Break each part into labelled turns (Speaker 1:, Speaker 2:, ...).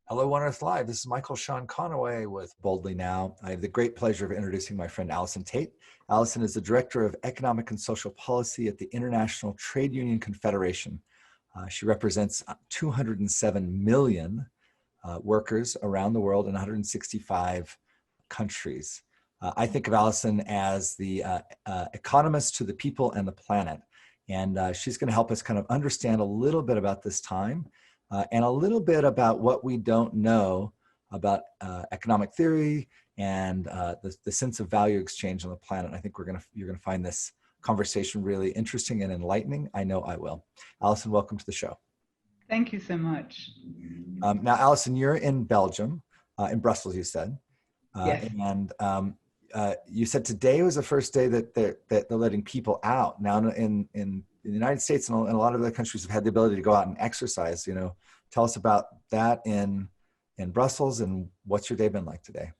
Speaker 1: Hello, One Earth Live. This is Michael Shaun Conaway with Boldly Now. I have the great pleasure of introducing my friend Alison Tate. Alison is the Director of Economic and Social Policy at the International Trade Union Confederation. She represents 207 million workers around the world in 165 countries. I think of Alison as the economist to the people and the planet. And she's going to help us kind of understand a little bit about this time and a little bit about what we don't know about economic theory and the sense of value exchange on the planet. I think you're gonna find this conversation really interesting and enlightening. I know I will. Alison, welcome to the show.
Speaker 2: Thank you so much.
Speaker 1: Now, Alison, you're in Belgium, in Brussels, you said.
Speaker 2: Yes.
Speaker 1: And you said today was the first day that they're letting people out. Now, in the United States and a lot of other countries have had the ability to go out and exercise. You know, tell us about that in Brussels, and what's your day been like today?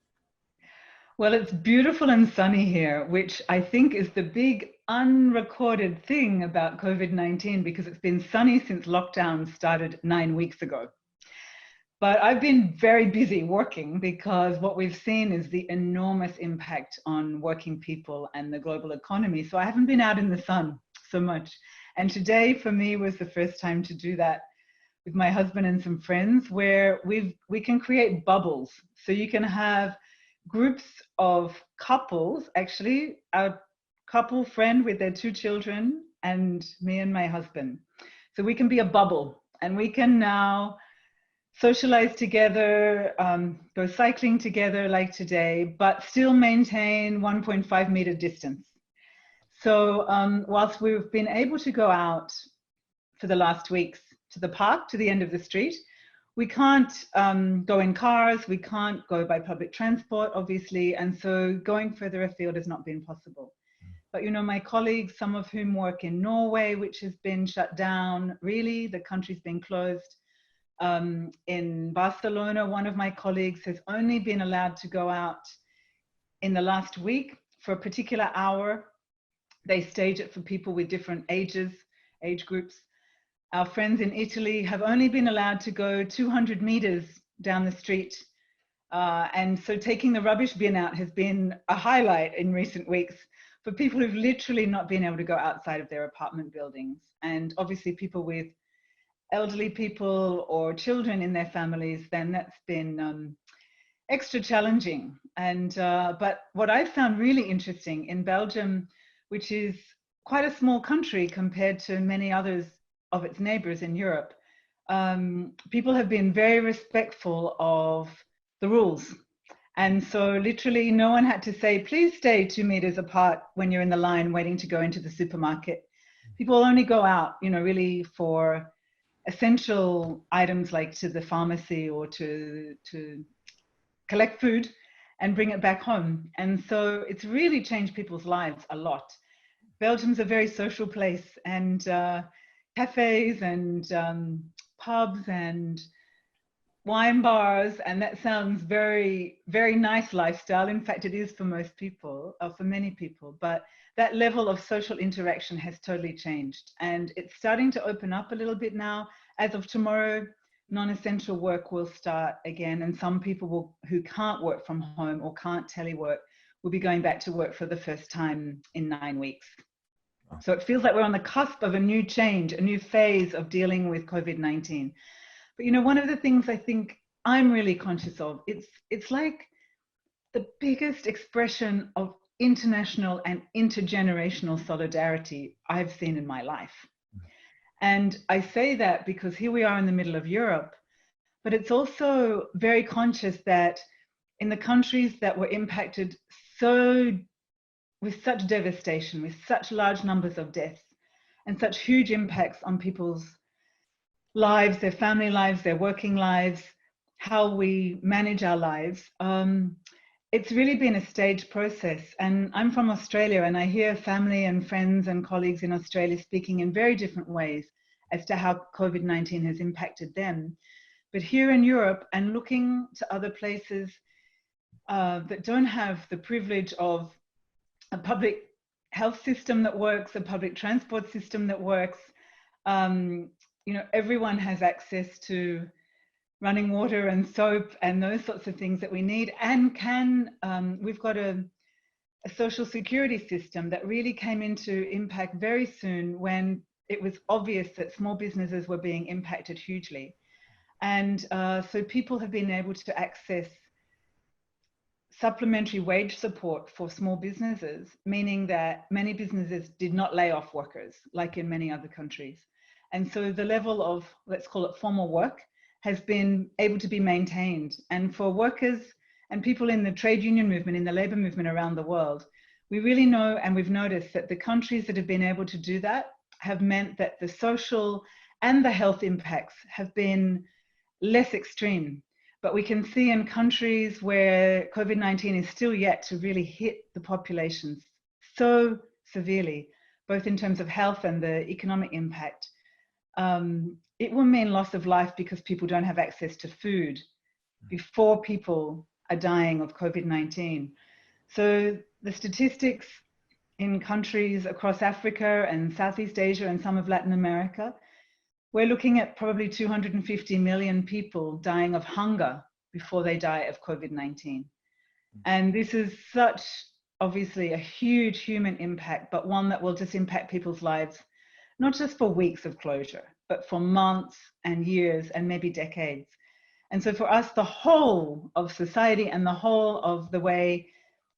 Speaker 2: Well, it's beautiful and sunny here, which I think is the big unrecorded thing about COVID-19, because it's been sunny since lockdown started 9 weeks ago. But I've been very busy working because what we've seen is the enormous impact on working people and the global economy. So I haven't been out in the sun so much. And today for me was the first time to do that with my husband and some friends, where we can create bubbles. So you can have groups of couples, actually a couple friend with their 2 children and me and my husband. So we can be a bubble and we can now socialize together, go cycling together like today, but still maintain 1.5 meter distance. So whilst we've been able to go out for the last weeks to the park, to the end of the street, we can't go in cars, we can't go by public transport, obviously, and so going further afield has not been possible. But you know, my colleagues, some of whom work in Norway, which has been shut down, really, the country's been closed. In Barcelona, one of my colleagues has only been allowed to go out in the last week for a particular hour. They stage it for people with different age groups. Our friends in Italy have only been allowed to go 200 meters down the street. And so taking the rubbish bin out has been a highlight in recent weeks for people who've literally not been able to go outside of their apartment buildings. And obviously people with elderly people or children in their families, then that's been extra challenging. And but what I've found really interesting in Belgium, which is quite a small country compared to many others of its neighbors in Europe, people have been very respectful of the rules. And so literally no one had to say, please stay 2 meters apart when you're in the line waiting to go into the supermarket. People only go out, you know, really for essential items like to the pharmacy or to collect food and bring it back home. And so it's really changed people's lives a lot. Belgium's a very social place, and cafes and pubs and wine bars, and that sounds very, very nice lifestyle. In fact, it is for most people, or for many people, but that level of social interaction has totally changed. And it's starting to open up a little bit now. As of tomorrow, non-essential work will start again, and some people who can't work from home or can't telework will be going back to work for the first time in 9 weeks. So it feels like we're on the cusp of a new change, a new phase of dealing with COVID-19. But you know, one of the things I think I'm really conscious of, it's like the biggest expression of international and intergenerational solidarity I've seen in my life. And I say that because here we are in the middle of Europe, but it's also very conscious that in the countries that were impacted with such devastation, with such large numbers of deaths and such huge impacts on people's lives, their family lives, their working lives, how we manage our lives, it's really been a staged process. And I'm from Australia, and I hear family and friends and colleagues in Australia speaking in very different ways as to how COVID-19 has impacted them. But here in Europe, and looking to other places that don't have the privilege of a public health system that works, a public transport system that works, you know, everyone has access to running water and soap and those sorts of things that we need, and we've got a social security system that really came into impact very soon when it was obvious that small businesses were being impacted hugely. And so people have been able to access supplementary wage support for small businesses, meaning that many businesses did not lay off workers like in many other countries. And so the level of, let's call it formal work, has been able to be maintained. And for workers and people in the trade union movement, in the labor movement around the world, we really know, and we've noticed that the countries that have been able to do that have meant that the social and the health impacts have been less extreme. But we can see in countries where COVID-19 is still yet to really hit the populations so severely, both in terms of health and the economic impact, it will mean loss of life because people don't have access to food before people are dying of COVID-19. So the statistics in countries across Africa and Southeast Asia and some of Latin America, we're looking at probably 250 million people dying of hunger before they die of COVID-19. And this is such, obviously, a huge human impact, but one that will just impact people's lives, not just for weeks of closure, but for months and years and maybe decades. And so for us, the whole of society and the whole of the way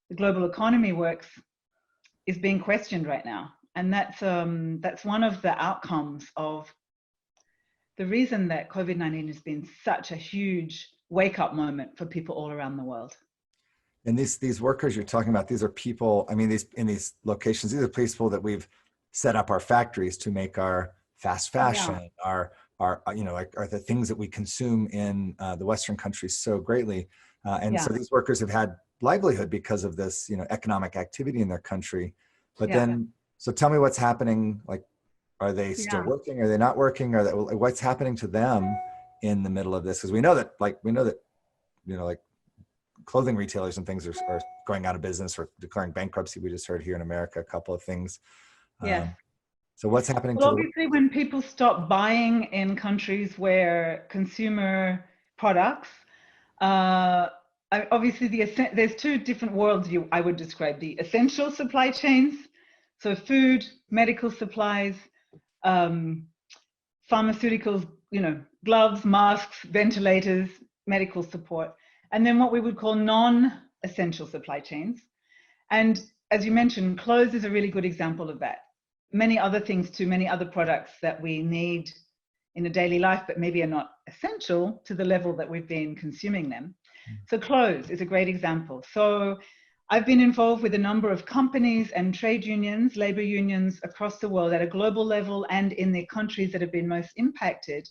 Speaker 2: the global economy works is being questioned right now. And that's one of the outcomes of the reason that COVID-19 has been such a huge wake-up moment for people all around the world.
Speaker 1: And these workers you're talking about, these are people, I mean, in these locations, these are people that we've set up our factories to make our fast fashion, our are the things that we consume in the Western countries so greatly. So these workers have had livelihood because of this, economic activity in their country. But then, so tell me what's happening. Like, are they still working? Are they not working? What's happening to them in the middle of this? Because we know that, clothing retailers and things are going out of business or declaring bankruptcy. We just heard here in America a couple of things. So what's happening to
Speaker 2: obviously when people stop buying in countries where consumer products, obviously there's two different worlds I would describe: the essential supply chains, so food, medical supplies, pharmaceuticals, gloves, masks, ventilators, medical support, and then what we would call non-essential supply chains. And as you mentioned, clothes is a really good example of that. Many other things too, many other products that we need in a daily life, but maybe are not essential to the level that we've been consuming them. So clothes is a great example. So I've been involved with a number of companies and trade unions, labor unions across the world at a global level and in the countries that have been most impacted.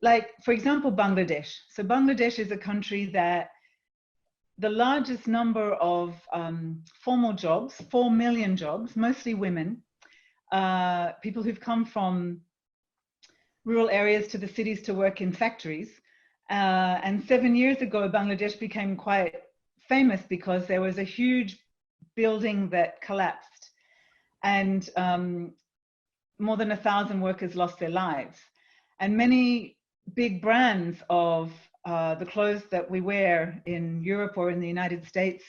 Speaker 2: Like, for example, Bangladesh. So Bangladesh is a country that the largest number of formal jobs, 4 million jobs, mostly women, people who've come from rural areas to the cities to work in factories. And 7 years ago, Bangladesh became quite famous because there was a huge building that collapsed and more than 1,000 workers lost their lives. And many big brands of the clothes that we wear in Europe or in the United States,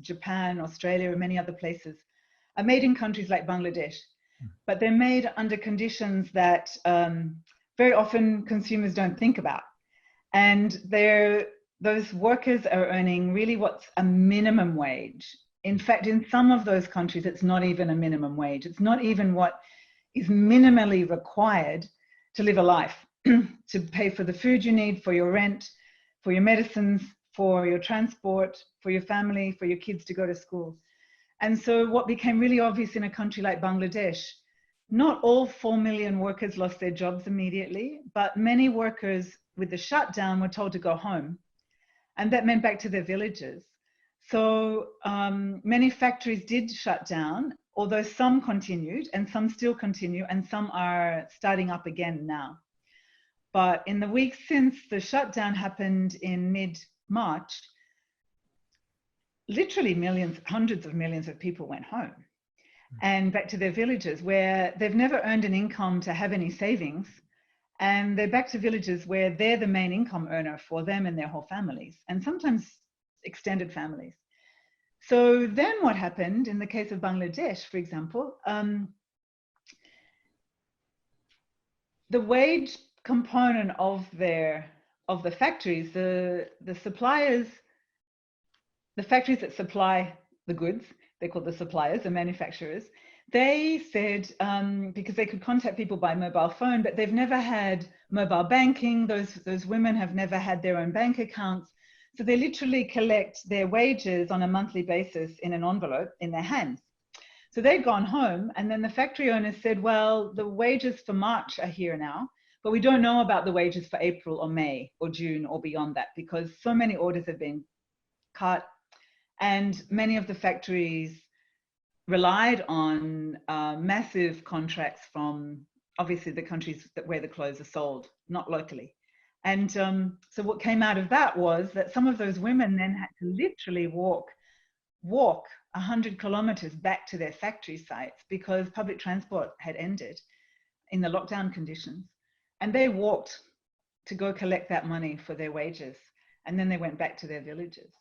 Speaker 2: Japan, Australia, and many other places are made in countries like Bangladesh. But they're made under conditions that very often consumers don't think about. And those workers are earning really what's a minimum wage. In fact, in some of those countries, it's not even a minimum wage. It's not even what is minimally required to live a life, to pay for the food you need, for your rent, for your medicines, for your transport, for your family, for your kids to go to school. And so what became really obvious in a country like Bangladesh, not all 4 million workers lost their jobs immediately, but many workers with the shutdown were told to go home. And that meant back to their villages. So many factories did shut down, although some continued and some still continue and some are starting up again now. But in the weeks since the shutdown happened in mid-March, literally millions, hundreds of millions of people went home and back to their villages where they've never earned an income to have any savings. And they're back to villages where they're the main income earner for them and their whole families, and sometimes extended families. So then what happened in the case of Bangladesh, for example, the wage component of the factories, the suppliers, the factories that supply the goods, they're called the suppliers, the manufacturers, they said, because they could contact people by mobile phone, but they've never had mobile banking. Those women have never had their own bank accounts. So they literally collect their wages on a monthly basis in an envelope in their hands. So they'd gone home, and then the factory owners said, well, the wages for March are here now, but we don't know about the wages for April or May or June or beyond that, because so many orders have been cut, and many of the factories relied on massive contracts from obviously the countries where the clothes are sold, not locally. And so what came out of that was that some of those women then had to literally walk 100 kilometers back to their factory sites because public transport had ended in the lockdown conditions. And they walked to go collect that money for their wages. And then they went back to their villages.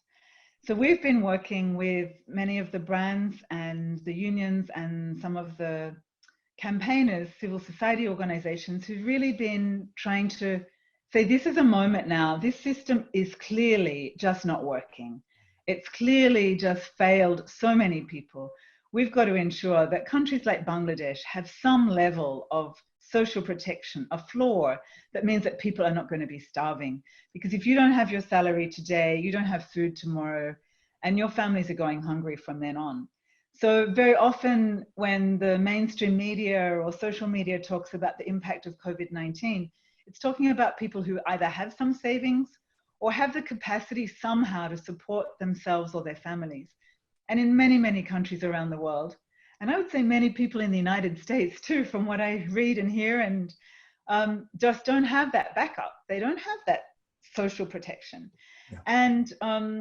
Speaker 2: So we've been working with many of the brands and the unions and some of the campaigners, civil society organizations, who've really been trying to say, this is a moment now. This system is clearly just not working. It's clearly just failed so many people. We've got to ensure that countries like Bangladesh have some level of social protection, a floor that means that people are not going to be starving. Because if you don't have your salary today, you don't have food tomorrow, and your families are going hungry from then on. So very often when the mainstream media or social media talks about the impact of COVID-19, it's talking about people who either have some savings or have the capacity somehow to support themselves or their families. And in many, many countries around the world, and I would say many people in the United States too, from what I read and hear, and just don't have that backup. They don't have that social protection. Yeah. And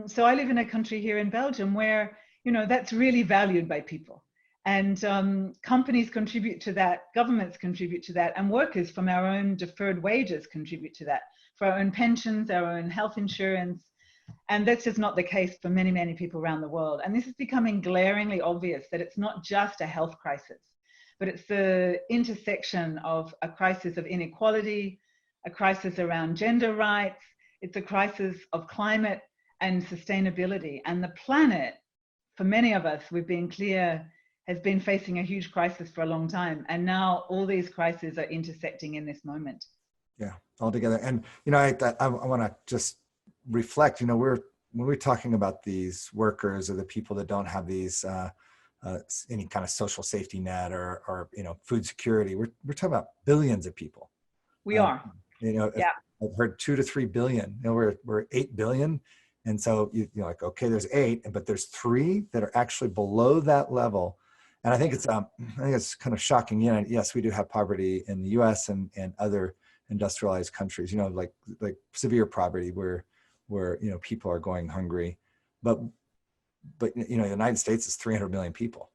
Speaker 2: so I live in a country here in Belgium where, you know, that's really valued by people. And companies contribute to that, governments contribute to that, and workers from our own deferred wages contribute to that, for our own pensions, our own health insurance. And that's just not the case for many, many people around the world. And this is becoming glaringly obvious that it's not just a health crisis, but it's the intersection of a crisis of inequality, a crisis around gender rights, it's a crisis of climate and sustainability. And the planet, for many of us, we've been clear, has been facing a huge crisis for a long time. And now all these crises are intersecting in this moment.
Speaker 1: Yeah, all together. And, you know, I want to just reflect, you know, when we're talking about these workers or the people that don't have these, any kind of social safety net or you know, food security, we're talking about billions of people.
Speaker 2: We are.
Speaker 1: You know, yeah. I've heard 2 to 3 billion. You know, we're 8 billion. And so you're like, okay, there's 8, but there's 3 that are actually below that level. And I think it's kind of shocking. You know, yes, we do have poverty in the U.S. and other industrialized countries, you know, like severe poverty where you know, people are going hungry, but you know, the United States is 300 million people,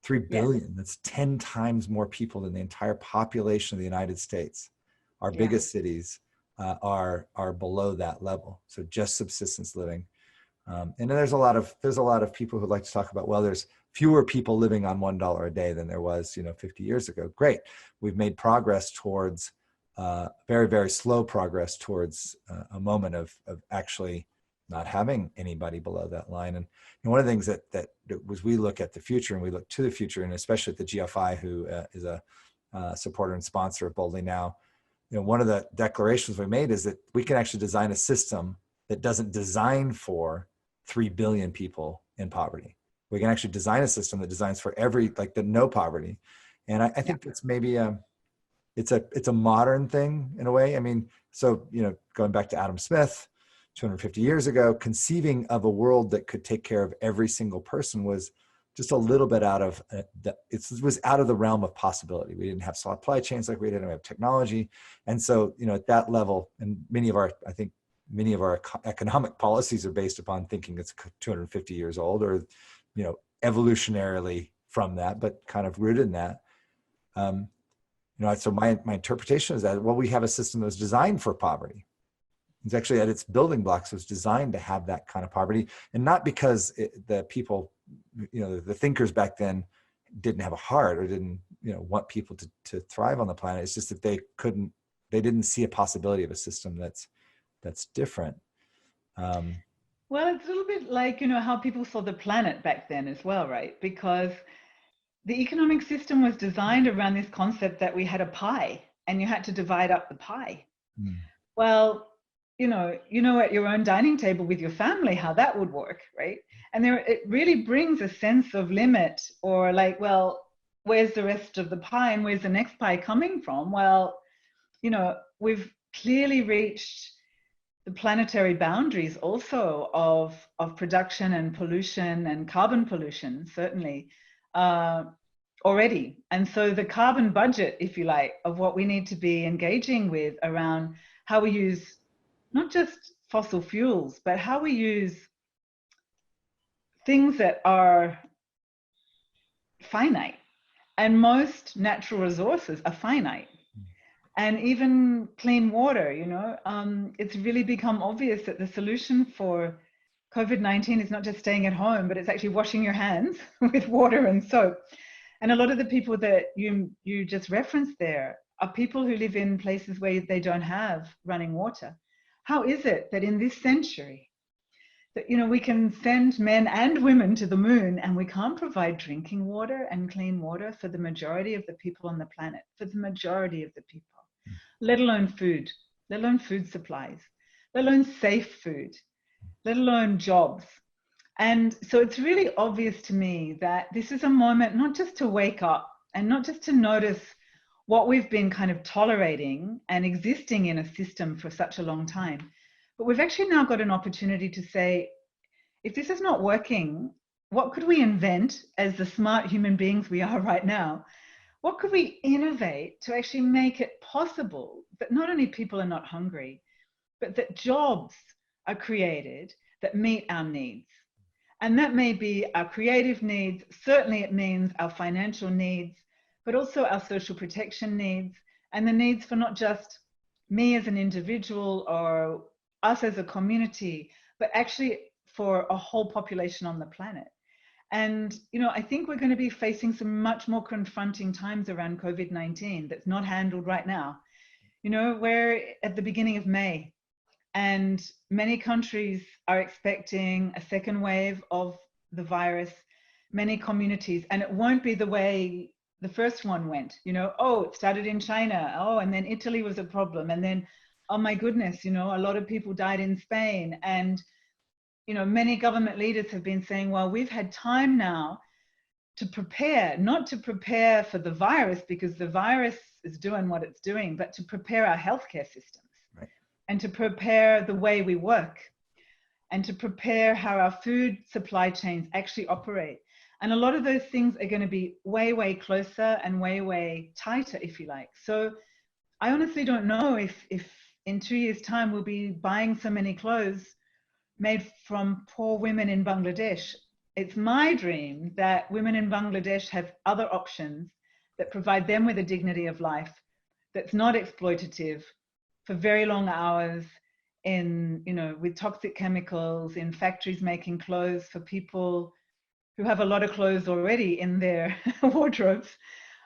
Speaker 1: 3 billion. Yeah. That's 10 times more people than the entire population of the United States. Our biggest cities are below that level. So just subsistence living. And then there's a lot of people who like to talk about, well, there's fewer people living on $1 a day than there was, you know, 50 years ago. Great. We've made progress towards very, very slow progress towards a moment of actually not having anybody below that line. And one of the things that was, we look at the future and we look to the future, and especially at the GFI, who is a supporter and sponsor of Boldly Now, you know, one of the declarations we made is that we can actually design a system that doesn't design for 3 billion people in poverty. We can actually design a system that designs for no poverty. And I think it's maybe it's a modern thing in a way. I mean, so, you know, going back to Adam Smith, 250 years ago, conceiving of a world that could take care of every single person was just a little bit out of it was out of the realm of possibility. We didn't have supply chains like we didn't have technology. And so, you know, at that level, and many of our economic policies are based upon thinking it's 250 years old, or, you know, evolutionarily from that, but kind of rooted in that. So my interpretation is that, well, we have a system that's designed for poverty. It's actually at its building blocks was designed to have that kind of poverty, and not because the people, the thinkers back then didn't have a heart or didn't, want people to thrive on the planet. It's just that they didn't see a possibility of a system that's different.
Speaker 2: Well, it's a little bit like, how people saw the planet back then as well, right? Because the economic system was designed around this concept that we had a pie and you had to divide up the pie. Mm. Well, at your own dining table with your family, how that would work, right? And it really brings a sense of limit, or like, well, where's the rest of the pie and where's the next pie coming from? Well, we've clearly reached the planetary boundaries also of production and pollution and carbon pollution, certainly, already. And so the carbon budget, if you like, of what we need to be engaging with around how we use not just fossil fuels, but how we use things that are finite. And most natural resources are finite. And even clean water, it's really become obvious that the solution for COVID-19 is not just staying at home, but it's actually washing your hands with water and soap. And a lot of the people that you just referenced there are people who live in places where they don't have running water. How is it that in this century that, we can send men and women to the moon and we can't provide drinking water and clean water for the majority of the people on the planet, for the majority of the people, let alone food supplies, let alone safe food, let alone jobs. And so it's really obvious to me that this is a moment not just to wake up and not just to notice what we've been kind of tolerating and existing in a system for such a long time, but we've actually now got an opportunity to say, if this is not working, what could we invent as the smart human beings we are right now? What could we innovate to actually make it possible that not only people are not hungry, but that jobs are created that meet our needs? And that may be our creative needs. Certainly it means our financial needs, but also our social protection needs and the needs for not just me as an individual or us as a community, but actually for a whole population on the planet. And, I think we're going to be facing some much more confronting times around COVID-19 that's not handled right now. We're at the beginning of May. And many countries are expecting a second wave of the virus, many communities, and it won't be the way the first one went. It started in China, and then Italy was a problem. And then, oh my goodness, a lot of people died in Spain. And, many government leaders have been saying, well, we've had time now to prepare, not to prepare for the virus because the virus is doing what it's doing, but to prepare our healthcare systems. And to prepare the way we work and to prepare how our food supply chains actually operate. And a lot of those things are going to be way, way closer and way, way tighter, if you like. So I honestly don't know if in 2 years' time we'll be buying so many clothes made from poor women in Bangladesh. It's my dream that women in Bangladesh have other options that provide them with a dignity of life that's not exploitative, for very long hours with toxic chemicals in factories making clothes for people who have a lot of clothes already in their wardrobes.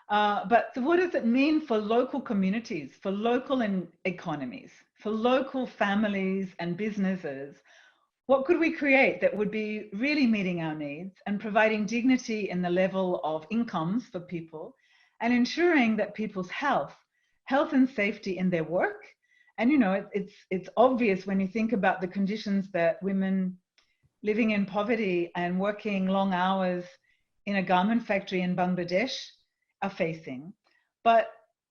Speaker 2: But what does it mean for local communities, for local economies, for local families and businesses? What could we create that would be really meeting our needs and providing dignity in the level of incomes for people and ensuring that people's health and safety in their work? And, it's obvious when you think about the conditions that women living in poverty and working long hours in a garment factory in Bangladesh are facing. But,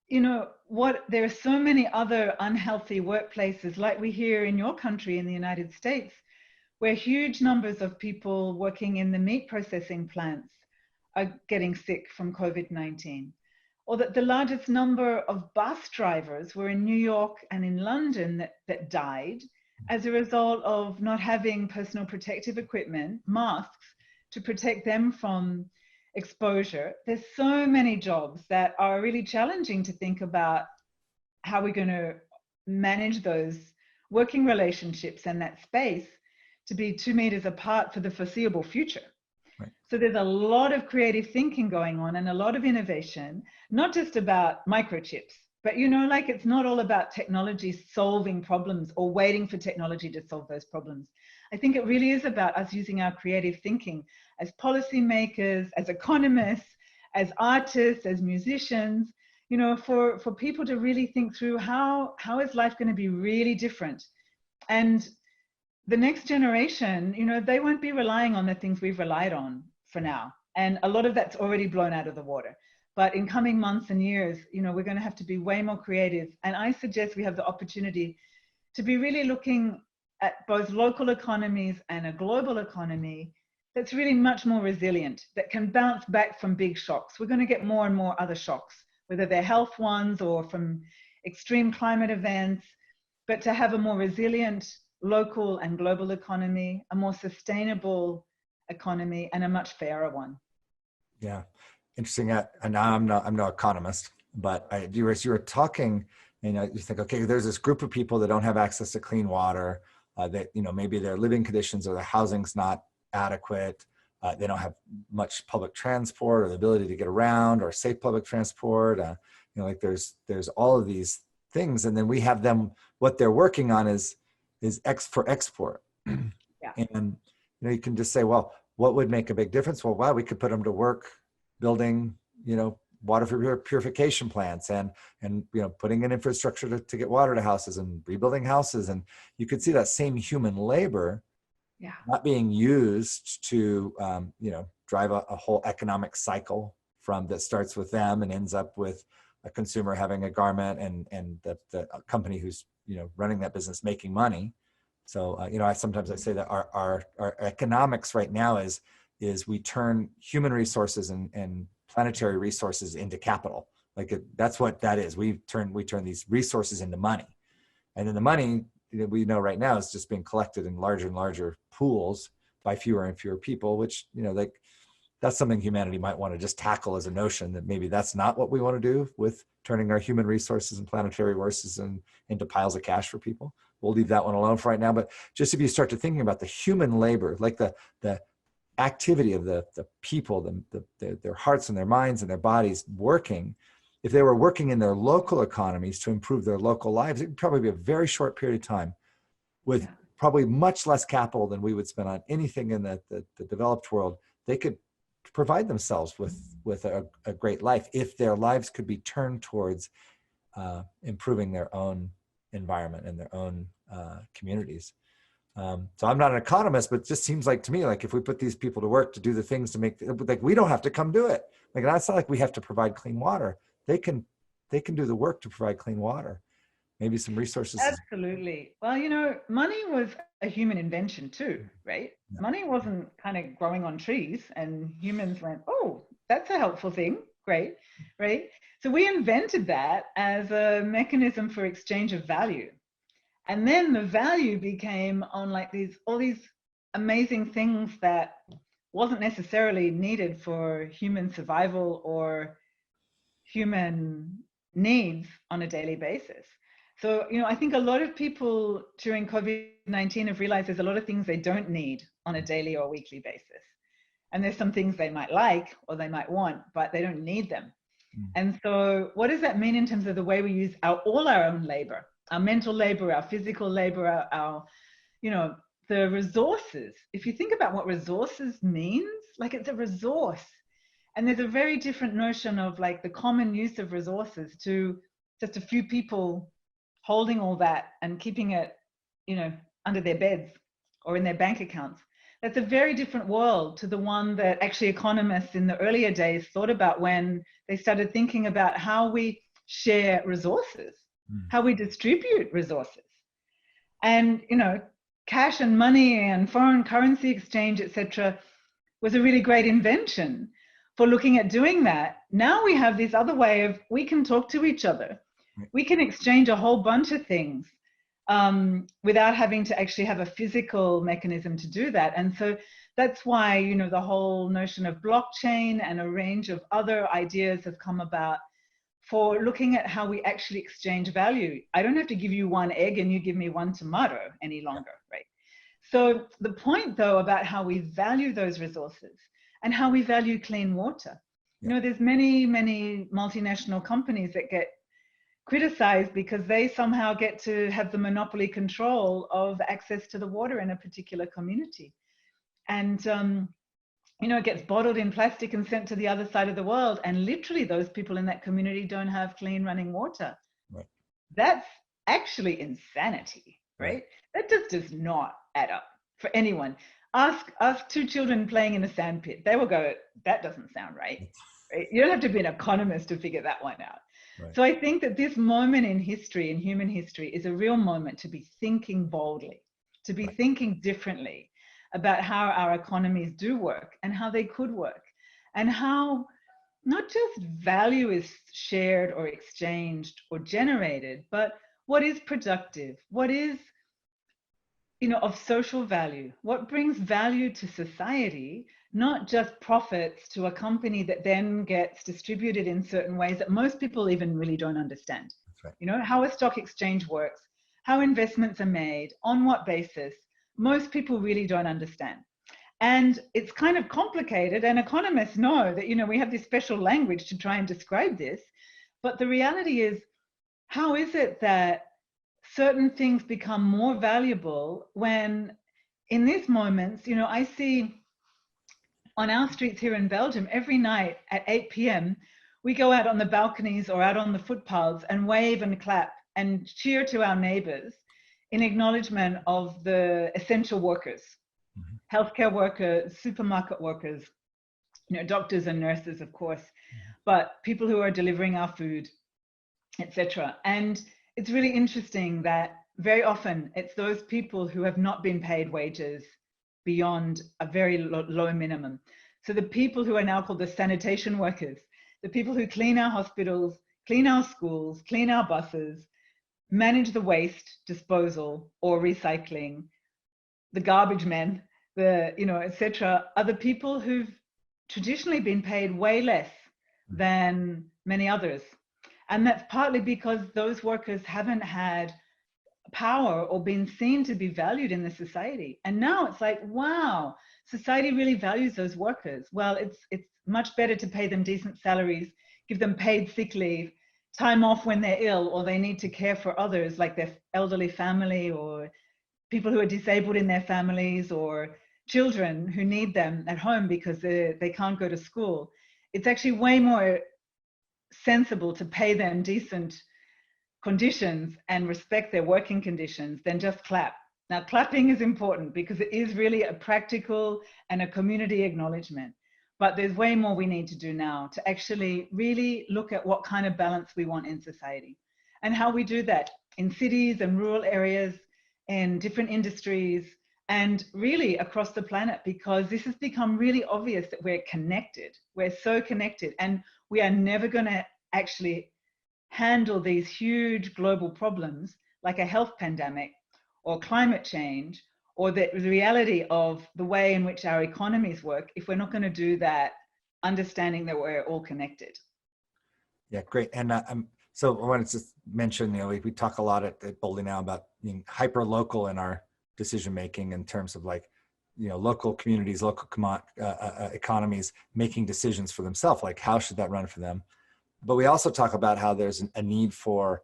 Speaker 2: there are so many other unhealthy workplaces, like we hear in your country, in the United States, where huge numbers of people working in the meat processing plants are getting sick from COVID-19. Or that the largest number of bus drivers were in New York and in London that died as a result of not having personal protective equipment, masks, to protect them from exposure, there's so many jobs that are really challenging to think about how we're going to manage those working relationships and that space to be 2 meters apart for the foreseeable future.
Speaker 1: Right.
Speaker 2: So there's a lot of creative thinking going on and a lot of innovation, not just about microchips, but like it's not all about technology solving problems or waiting for technology to solve those problems. I think it really is about us using our creative thinking as policymakers, as economists, as artists, as musicians, for people to really think through how is life going to be really different. And the next generation, they won't be relying on the things we've relied on for now. And a lot of that's already blown out of the water. But in coming months and years, we're going to have to be way more creative. And I suggest we have the opportunity to be really looking at both local economies and a global economy that's really much more resilient, that can bounce back from big shocks. We're going to get more and more other shocks, whether they're health ones or from extreme climate events, but to have a more resilient local and global economy, a more sustainable economy, and a much fairer one.
Speaker 1: Yeah, interesting. And I'm no economist, but you were talking, and you think, okay, there's this group of people that don't have access to clean water, that maybe their living conditions or their housing's not adequate. They don't have much public transport or the ability to get around or safe public transport. Like there's all of these things, and then we have them. What they're working on is for export.
Speaker 2: Yeah.
Speaker 1: And you can just say, well, what would make a big difference? Well, wow, we could put them to work building, water purification plants and putting in infrastructure to get water to houses and rebuilding houses. And you could see that same human labor not being used to, drive a whole economic cycle that starts with them and ends up with a consumer having a garment and the company who's, running that business making money. So, I sometimes say that our economics right now is we turn human resources and planetary resources into capital. That's what that is. We turn these resources into money, and then the money we know right now is just being collected in larger and larger pools by fewer and fewer people, which, that's something humanity might want to just tackle as a notion that maybe that's not what we want to do with turning our human resources and planetary resources into piles of cash for people. We'll leave that one alone for right now. But just if you start to thinking about the human labor, like the activity of the people, their hearts and their minds and their bodies working, if they were working in their local economies to improve their local lives, it would probably be a very short period of time with probably much less capital than we would spend on anything in the developed world. They could provide themselves with a great life if their lives could be turned towards improving their own environment and their own communities. So I'm not an economist, but it just seems like to me, like if we put these people to work to do the things to make, like we don't have to come do it. Like it's not like we have to provide clean water. They can do the work to provide clean water. Maybe some resources.
Speaker 2: Absolutely. Well, money was a human invention too, right? Yeah. Money wasn't kind of growing on trees and humans went, oh, that's a helpful thing. Great, right? So we invented that as a mechanism for exchange of value. And then the value became on like all these amazing things that wasn't necessarily needed for human survival or human needs on a daily basis. So, I think a lot of people during COVID-19 have realized there's a lot of things they don't need on a daily or weekly basis. And there's some things they might like or they might want, but they don't need them. And so what does that mean in terms of the way we use all our own labor, our mental labor, our physical labor, our the resources? If you think about what resources means, like it's a resource. And there's a very different notion of like the common use of resources to just a few people holding all that and keeping it, under their beds or in their bank accounts. That's a very different world to the one that actually economists in the earlier days thought about when they started thinking about how we share resources, how we distribute resources. And, cash and money and foreign currency exchange, etc., was a really great invention for looking at doing that. Now we have this other way of we can talk to each other. We can exchange a whole bunch of things without having to actually have a physical mechanism to do that. And so that's why, you know, the whole notion of blockchain and a range of other ideas have come about for looking at how we actually exchange value. I don't have to give you one egg and you give me one tomato any longer, right? So the point, though, about how we value those resources and how we value clean water. You know, there's many, many multinational companies that get criticized because they somehow get to have the monopoly control of access to the water in a particular community. And, you know, it gets bottled in plastic and sent to the other side of the world. And literally those people in that community don't have clean running water.
Speaker 1: Right.
Speaker 2: That's actually insanity, right? That just does not add up for anyone. Ask 2 children playing in a sandpit. They will go, that doesn't sound right. Right? You don't have to be an economist to figure that one out. Right. So I think that this moment in history, in human history, is a real moment to be thinking boldly, to be thinking differently about how our economies do work and how they could work, and how not just value is shared or exchanged or generated, but what is productive, what is, you know, of social value, what brings value to society, not just profits to a company that then gets distributed in certain ways that most people even really don't understand. That's right. You know, how a stock exchange works, how investments are made, on what basis, most people really don't understand. And it's kind of complicated, and economists know that, you know, we have this special language to try and describe this, but the reality is, how is it that certain things become more valuable when in these moments, you know, I see on our streets here in Belgium, every night at 8 p.m., we go out on the balconies or out on the footpaths and wave and clap and cheer to our neighbors in acknowledgement of the essential workers, healthcare workers, supermarket workers, you know, doctors and nurses, of course, but people who are delivering our food, etc. And it's really interesting that very often it's those people who have not been paid wages beyond a very low minimum. So the people who are now called the sanitation workers, the people who clean our hospitals, clean our schools, clean our buses, manage the waste disposal or recycling, the garbage men, the, you know, etc., are the people who've traditionally been paid way less than many others. And that's partly because those workers haven't had power or been seen to be valued in the society. And now it's like, wow, society really values those workers. Well, it's much better to pay them decent salaries, give them paid sick leave, time off when they're ill or they need to care for others like their elderly family or people who are disabled in their families or children who need them at home because they can't go to school. It's actually way more sensible to pay them decent conditions and respect their working conditions than just clap. Now, clapping is important because it is really a practical and a community acknowledgement. But there's way more we need to do now to actually really look at what kind of balance we want in society and how we do that in cities and rural areas, in different industries, and really across the planet, because this has become really obvious that we're connected. We're so connected, and we are never going to actually handle these huge global problems like a health pandemic or climate change or the reality of the way in which our economies work if we're not going to do that, understanding that we're all connected.
Speaker 1: Yeah, great. And so I wanted to mention, you know, we talk a lot at Boldly now about being hyper local in our decision making in terms of, like, you know, local communities, local economies making decisions for themselves, like how should that run for them. But we also talk about how there's a need for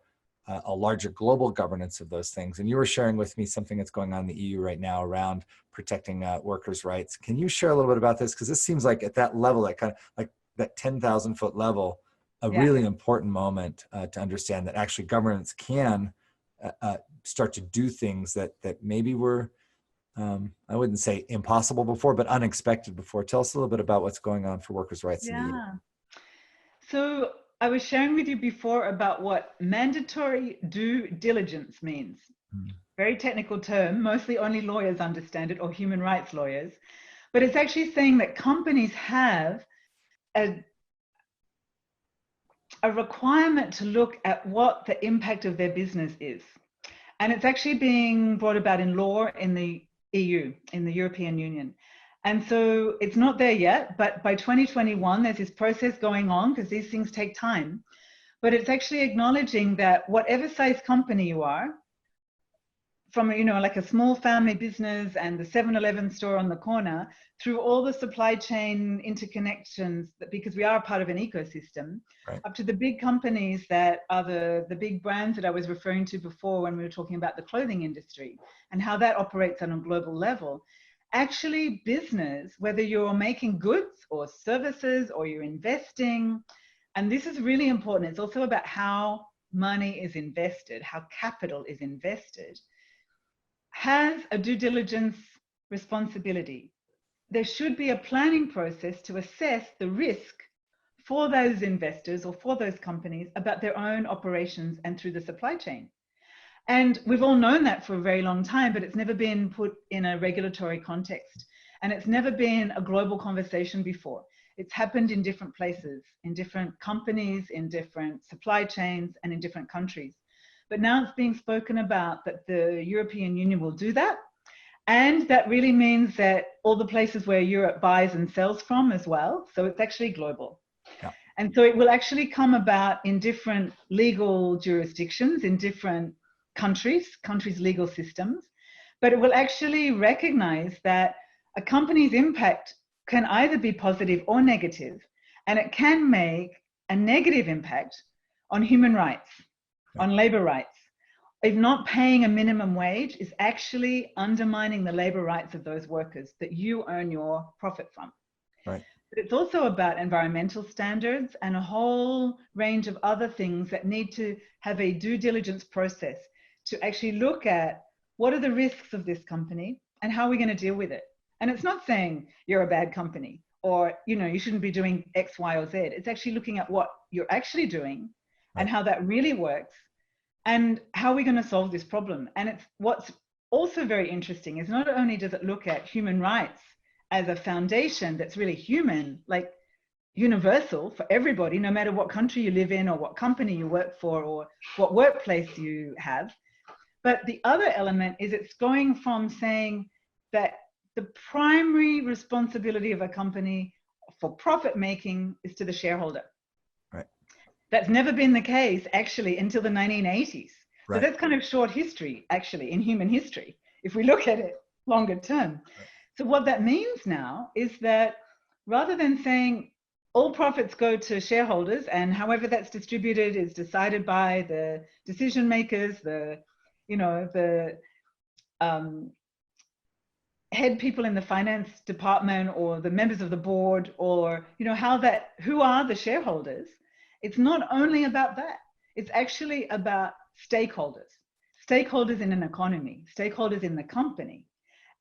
Speaker 1: a larger global governance of those things. And you were sharing with me something that's going on in the EU right now around protecting workers' rights. Can you share a little bit about this? Because this seems like at that level, that kind of like that 10,000 foot level, a really important moment to understand that actually governance can start to do things that maybe were, I wouldn't say impossible before, but unexpected before. Tell us a little bit about what's going on for workers' rights in the EU.
Speaker 2: So I was sharing with you before about what mandatory due diligence means. Very technical term, mostly only lawyers understand it, or human rights lawyers. But it's actually saying that companies have a requirement to look at what the impact of their business is. And it's actually being brought about in law in the EU, in the European Union. And so it's not there yet, but by 2021, there's this process going on because these things take time. But it's actually acknowledging that whatever size company you are, from, you know, like a small family business and the 7-Eleven store on the corner, through all the supply chain interconnections, that, because we are part of an ecosystem,
Speaker 1: right,
Speaker 2: up to the big companies that are the big brands that I was referring to before when we were talking about the clothing industry and how that operates on a global level. Actually, business, whether you're making goods or services or you're investing, and this is really important, it's also about how money is invested, how capital is invested, has a due diligence responsibility. There should be a planning process to assess the risk for those investors or for those companies about their own operations and through the supply chain. And we've all known that for a very long time, but it's never been put in a regulatory context. And it's never been a global conversation before. It's happened in different places, in different companies, in different supply chains, and in different countries. But now it's being spoken about that the European Union will do that. And that really means that all the places where Europe buys and sells from as well. So it's actually global.
Speaker 1: yeah,
Speaker 2: And so it will actually come about in different legal jurisdictions, in different countries' legal systems. But it will actually recognize that a company's impact can either be positive or negative. And it can make a negative impact on human rights, on labor rights. If not paying a minimum wage is actually undermining the labor rights of those workers that you earn your profit from.
Speaker 1: right,
Speaker 2: But it's also about environmental standards and a whole range of other things that need to have a due diligence process to actually look at what are the risks of this company and how are we going to deal with it. And it's not saying you're a bad company or, you know, you shouldn't be doing X, Y, or Z. It's actually looking at what you're actually doing and how that really works and how we're going to solve this problem. And it's what's also very interesting is not only does it look at human rights as a foundation that's really human, like universal for everybody, no matter what country you live in or what company you work for or what workplace you have. But the other element is it's going from saying that the primary responsibility of a company for profit making is to the shareholder.
Speaker 1: right,
Speaker 2: That's never been the case actually until the 1980s.
Speaker 1: right.
Speaker 2: So that's kind of short history actually in human history, if we look at it longer term.
Speaker 1: Right.
Speaker 2: So what that means now is that rather than saying all profits go to shareholders and however that's distributed is decided by the decision makers, the, you know, the head people in the finance department or the members of the board or, you know, who are the shareholders. It's not only about that. It's actually about stakeholders in an economy, stakeholders in the company.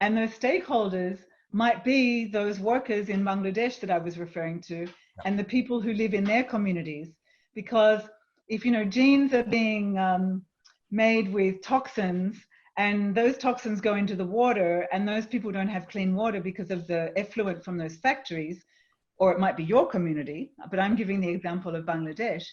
Speaker 2: And those stakeholders might be those workers in Bangladesh that I was referring to and the people who live in their communities. Because if, you know, jeans are being made with toxins and those toxins go into the water and those people don't have clean water because of the effluent from those factories, or it might be your community, but I'm giving the example of Bangladesh,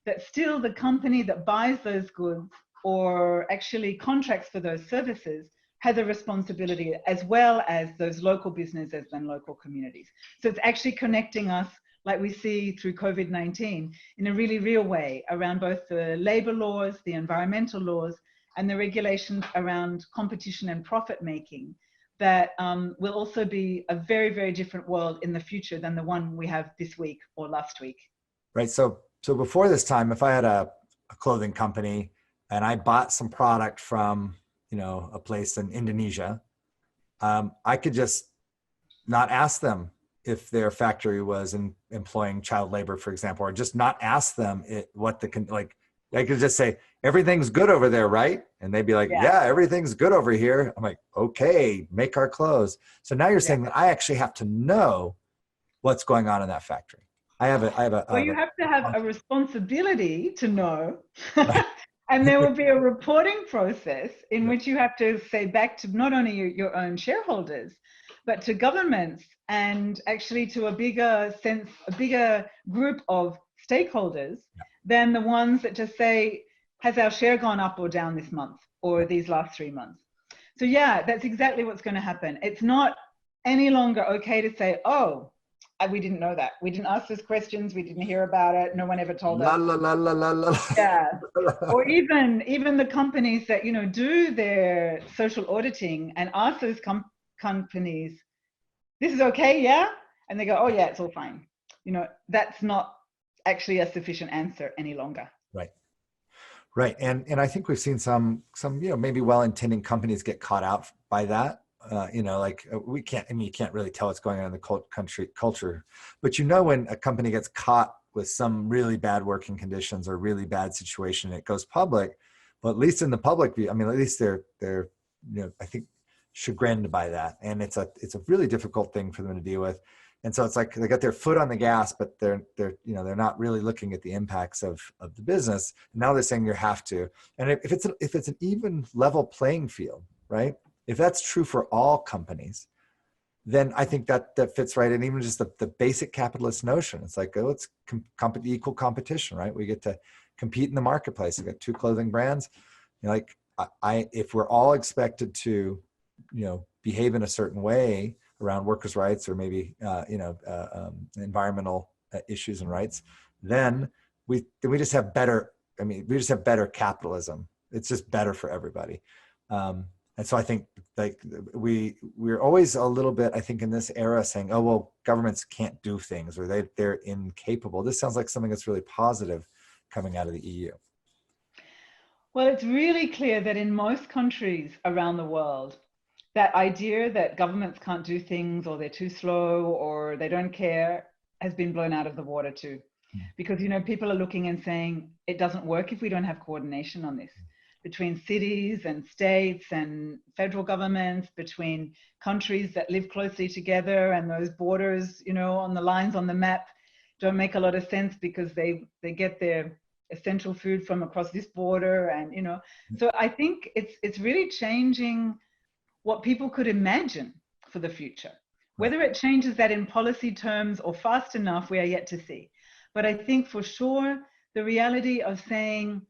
Speaker 2: that still the company that buys those goods or actually contracts for those services has a responsibility as well as those local businesses and local communities. So it's actually connecting us like we see through COVID-19 in a really real way around both the labor laws, the environmental laws, and the regulations around competition and profit making that will also be a very, very different world in the future than the one we have this week or last week.
Speaker 1: Right. So before this time, if I had a clothing company and I bought some product from, you know, a place in Indonesia, I could just not ask them if their factory was employing child labor, for example, or just not ask them I could just say, everything's good over there, right? And they'd be like, yeah, everything's good over here. I'm like, okay, make our clothes. So now you're saying that I actually have to know what's going on in that factory.
Speaker 2: Well, you have to have a responsibility to know. And there will be a reporting process in which you have to say back to not only your own shareholders, but to governments and actually to a bigger group of stakeholders than the ones that just say, has our share gone up or down this month or these last 3 months? So yeah, that's exactly what's going to happen. It's not any longer okay to say, oh, we didn't know that. We didn't ask those questions. We didn't hear about it. No one ever told us.
Speaker 1: La la la la la.
Speaker 2: Yeah. Or even the companies that, do their social auditing and ask those companies, this is okay, yeah? And they go, oh yeah, it's all fine. That's not actually a sufficient answer any longer.
Speaker 1: Right. Right. And I think we've seen some, maybe well-intending companies get caught out by that. You can't really tell what's going on in the culture, but when a company gets caught with some really bad working conditions or really bad situation, it goes public. But at least in the public view, at least they're I think chagrined by that, and it's a really difficult thing for them to deal with. And so it's like they got their foot on the gas, but they're not really looking at the impacts of the business. And now they're saying you have to. And if it's an even level playing field, right? If that's true for all companies, then I think that fits right. And even just the basic capitalist notion, it's like, oh, it's equal competition, right? We get to compete in the marketplace. We've got two clothing brands. If we're all expected to, behave in a certain way around workers' rights or maybe, environmental issues and rights, then we just have better, we just have better capitalism. It's just better for everybody. And so I think we're always a little bit, I think, in this era saying, oh, well, governments can't do things or they're incapable. This sounds like something that's really positive coming out of the EU.
Speaker 2: Well, it's really clear that in most countries around the world, that idea that governments can't do things or they're too slow or they don't care has been blown out of the water too. Because, people are looking and saying it doesn't work if we don't have coordination on this. Between cities and states and federal governments, between countries that live closely together, and those borders, on the lines on the map don't make a lot of sense because they get their essential food from across this border. And, so I think it's really changing what people could imagine for the future. Whether it changes that in policy terms or fast enough, we are yet to see. But I think for sure, the reality of saying,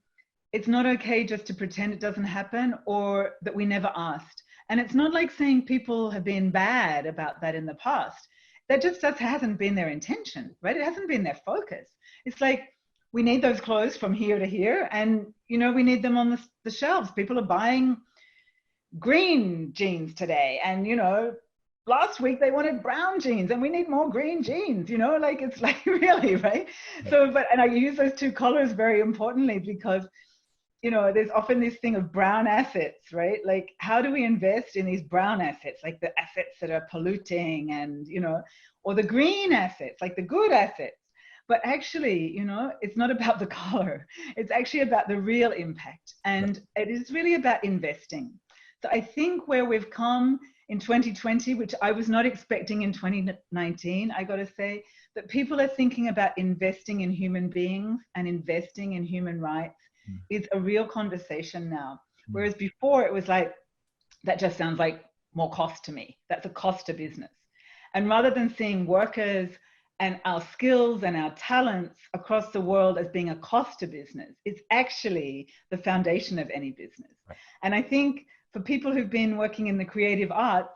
Speaker 2: it's not okay just to pretend it doesn't happen or that we never asked. And it's not like saying people have been bad about that in the past. That just hasn't been their intention, right? It hasn't been their focus. It's like, we need those clothes from here to here and, we need them on the shelves. People are buying green jeans today and, last week they wanted brown jeans and we need more green jeans, it's like really, right? So, and I use those two colors very importantly because there's often this thing of brown assets, right? Like, how do we invest in these brown assets, like the assets that are polluting and, or the green assets, like the good assets? But actually, it's not about the color. It's actually about the real impact. And it is really about investing. So I think where we've come in 2020, which I was not expecting in 2019, I got to say, that people are thinking about investing in human beings and investing in human rights is a real conversation now. Whereas before it was like, that just sounds like more cost to me. That's a cost to business. And rather than seeing workers and our skills and our talents across the world as being a cost to business, it's actually the foundation of any business. Right. And I think for people who've been working in the creative arts,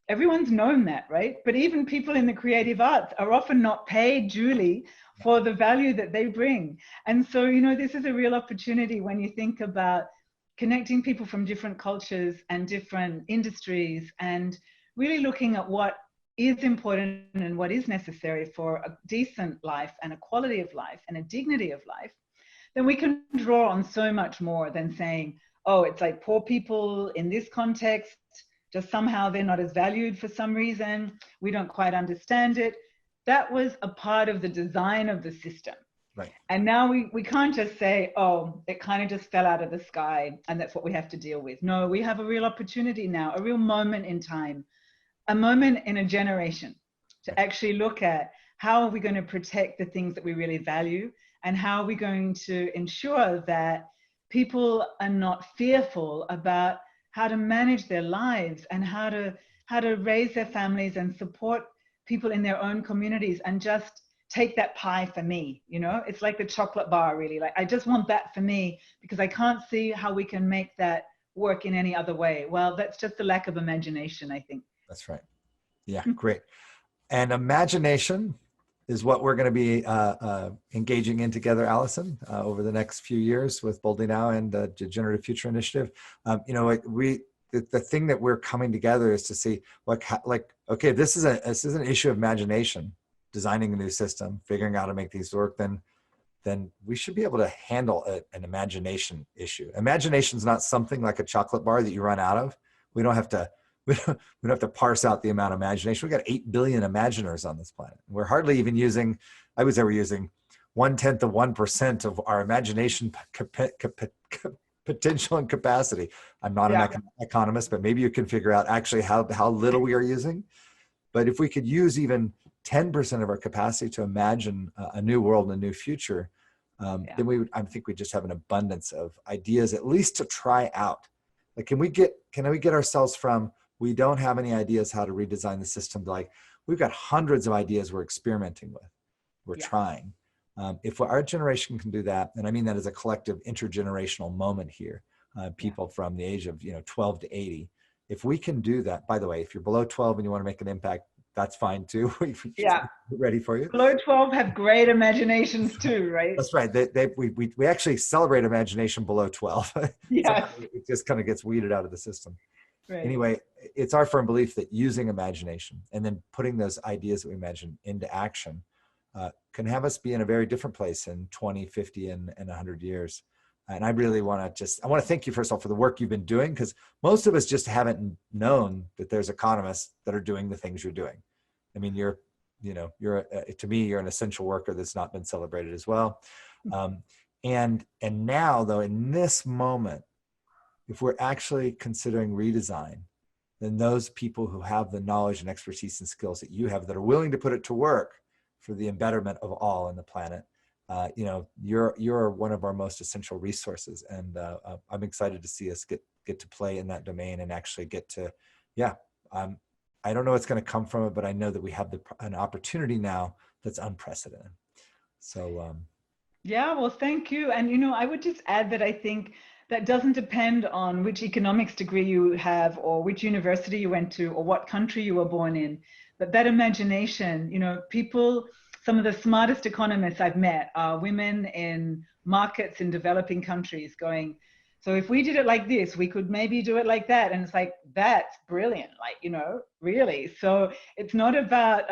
Speaker 2: everyone's known that, right? But even people in the creative arts are often not paid duly for the value that they bring. And so, this is a real opportunity when you think about connecting people from different cultures and different industries and really looking at what is important and what is necessary for a decent life and a quality of life and a dignity of life, then we can draw on so much more than saying, oh, it's like poor people in this context, just somehow they're not as valued for some reason. We don't quite understand it. That was a part of the design of the system. Right. And now we can't just say, oh, it kind of just fell out of the sky and that's what we have to deal with. No, we have a real opportunity now, a real moment in time, a moment in a generation to actually look at how are we going to protect the things that we really value and how are we going to ensure that people are not fearful about how to manage their lives and how to raise their families and support people in their own communities and just take that pie for me. It's like the chocolate bar, really. Like, I just want that for me because I can't see how we can make that work in any other way. Well, that's just a lack of imagination, I think.
Speaker 1: That's right. Yeah, great. And imagination is what we're going to be engaging in together, Alison, over the next few years with Boldly Now and the Generative Future Initiative. You know, like the thing that we're coming together is to see okay, this is an issue of imagination, designing a new system, figuring out how to make these work, then we should be able to handle an imagination issue. Imagination is not something like a chocolate bar that you run out of. We don't have to we don't have to parse out the amount of imagination. We've got 8 billion imaginers on this planet. We're hardly even using, I would say we're using 0.1% of our imagination potential and capacity. I'm not an economist, but maybe you can figure out actually how little we are using. But if we could use even 10% of our capacity to imagine a new world and a new future, then I think we just have an abundance of ideas, at least to try out. Like, can we get ourselves from, we don't have any ideas how to redesign the system, to like, we've got hundreds of ideas we're experimenting with, we're trying. If our generation can do that, and I mean that as a collective intergenerational moment here, people from the age of 12 to 80, if we can do that, by the way, if you're below 12 and you want to make an impact, that's fine too. We're ready for you.
Speaker 2: Below 12 have great imaginations too, right?
Speaker 1: That's right. We actually celebrate imagination below 12.
Speaker 2: Yes.
Speaker 1: It just kind of gets weeded out of the system.
Speaker 2: Right.
Speaker 1: Anyway, it's our firm belief that using imagination and then putting those ideas that we imagine into action can have us be in a very different place in 20, 50, and 100 years. And I really want to thank you, first of all, for the work you've been doing, because most of us just haven't known that there's economists that are doing the things you're doing. I mean, to me, you're an essential worker that's not been celebrated as well. And now, though, in this moment, if we're actually considering redesign, then those people who have the knowledge and expertise and skills that you have that are willing to put it to work for the embetterment of all on the planet, you're one of our most essential resources. And I'm excited to see us get to play in that domain and actually get to, I don't know what's going to come from it, but I know that we have an opportunity now that's unprecedented. So,
Speaker 2: well, thank you. And, I would just add that I think that doesn't depend on which economics degree you have or which university you went to or what country you were born in. But that imagination, people, some of the smartest economists I've met are women in markets in developing countries going, so if we did it like this, we could maybe do it like that. And it's like, that's brilliant, really. So it's not about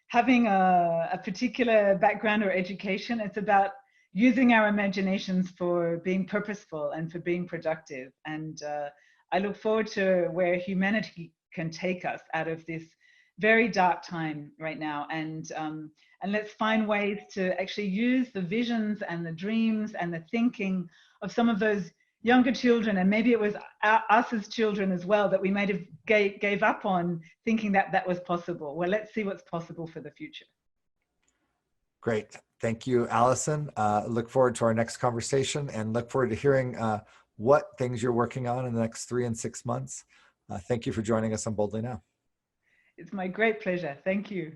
Speaker 2: having a particular background or education. It's about using our imaginations for being purposeful and for being productive. And I look forward to where humanity can take us out of this very dark time right now. And let's find ways to actually use the visions and the dreams and the thinking of some of those younger children, and maybe it was us as children as well, that we might have gave up on thinking that was possible. Well, let's see what's possible for the future.
Speaker 1: Great. Thank you, Alison. Look forward to our next conversation and look forward to hearing what things you're working on in the next 3 and 6 months. Thank you for joining us on Boldly Now.
Speaker 2: It's my great pleasure. Thank you.